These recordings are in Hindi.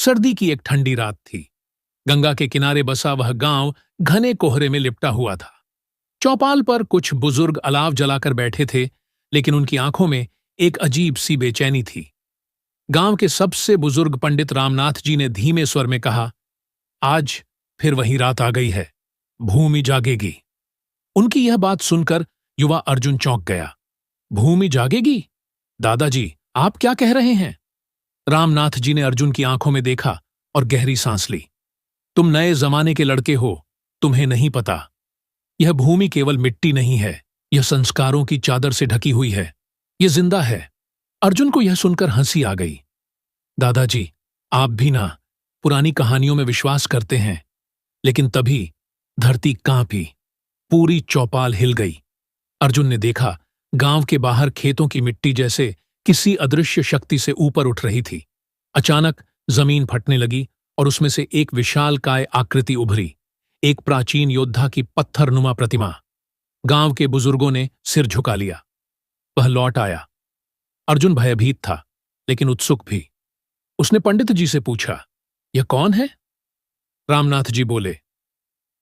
सर्दी की एक ठंडी रात थी। गंगा के किनारे बसा वह गांव घने कोहरे में लिपटा हुआ था। चौपाल पर कुछ बुजुर्ग अलाव जलाकर बैठे थे, लेकिन उनकी आंखों में एक अजीब सी बेचैनी थी। गांव के सबसे बुजुर्ग पंडित रामनाथ जी ने धीमे स्वर में कहा, आज फिर वही रात आ गई है, भूमि जागेगी। उनकी यह बात सुनकर युवा अर्जुन चौंक गया। भूमि जागेगी? दादाजी, आप क्या कह रहे हैं? रामनाथ जी ने अर्जुन की आंखों में देखा और गहरी सांस ली। तुम नए जमाने के लड़के हो, तुम्हें नहीं पता। यह भूमि केवल मिट्टी नहीं है, यह संस्कारों की चादर से ढकी हुई है। यह जिंदा है। अर्जुन को यह सुनकर हंसी आ गई। दादाजी, आप भी ना पुरानी कहानियों में विश्वास करते हैं। लेकिन तभी धरती कांपी, पूरी चौपाल हिल गई। अर्जुन ने देखा, गांव के बाहर खेतों की मिट्टी जैसे किसी अदृश्य शक्ति से ऊपर उठ रही थी। अचानक जमीन फटने लगी और उसमें से एक विशालकाय आकृति उभरी, एक प्राचीन योद्धा की पत्थरनुमा प्रतिमा। गांव के बुजुर्गों ने सिर झुका लिया। वह लौट आया। अर्जुन भयभीत था, लेकिन उत्सुक भी। उसने पंडित जी से पूछा, यह कौन है? रामनाथ जी बोले,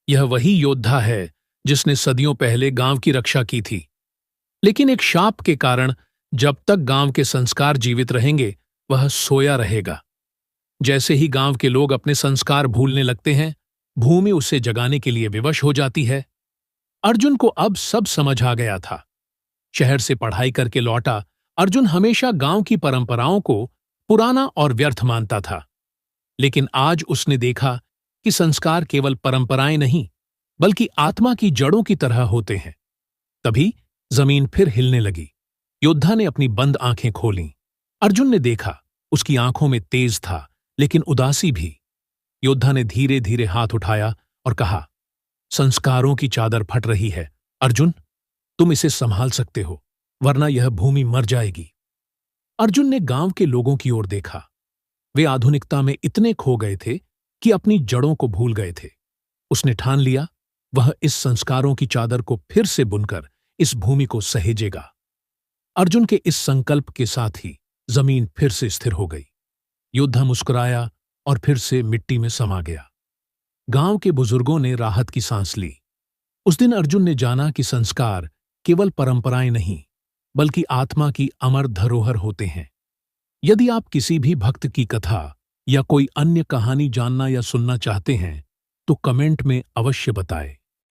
यह वही योद्धा है जिसने सदियों पहले गांव की रक्षा की थी। लेकिन एक शाप के कारण जब तक गांव के संस्कार जीवित रहेंगे, वह सोया रहेगा। जैसे ही गांव के लोग अपने संस्कार भूलने लगते हैं, भूमि उसे जगाने के लिए विवश हो जाती है। अर्जुन को अब सब समझ आ गया था। शहर से पढ़ाई करके लौटा अर्जुन हमेशा गांव की परंपराओं को पुराना और व्यर्थ मानता था। लेकिन आज उसने देखा कि संस्कार केवल परंपराएं नहीं, बल्कि आत्मा की जड़ों की तरह होते हैं। तभी जमीन फिर हिलने लगी। योद्धा ने अपनी बंद आंखें खोलीं। अर्जुन ने देखा, उसकी आंखों में तेज था, लेकिन उदासी भी। योद्धा ने धीरे धीरे हाथ उठाया और कहा, संस्कारों की चादर फट रही है। अर्जुन, तुम इसे संभाल सकते हो, वरना यह भूमि मर जाएगी। अर्जुन ने गांव के लोगों की ओर देखा। वे आधुनिकता में इतने खो गए थे कि अपनी जड़ों को भूल गए थे। उसने ठान लिया, वह इस संस्कारों की चादर को फिर से बुनकर इस भूमि को सहेजेगा। अर्जुन के इस संकल्प के साथ ही जमीन फिर से स्थिर हो गई। योद्धा मुस्कुराया और फिर से मिट्टी में समा गया। गांव के बुजुर्गों ने राहत की सांस ली। उस दिन अर्जुन ने जाना कि संस्कार केवल परंपराएं नहीं, बल्कि आत्मा की अमर धरोहर होते हैं। यदि आप किसी भी भक्त की कथा या कोई अन्य कहानी जानना या सुनना चाहते हैं, तो कमेंट में अवश्य बताएं।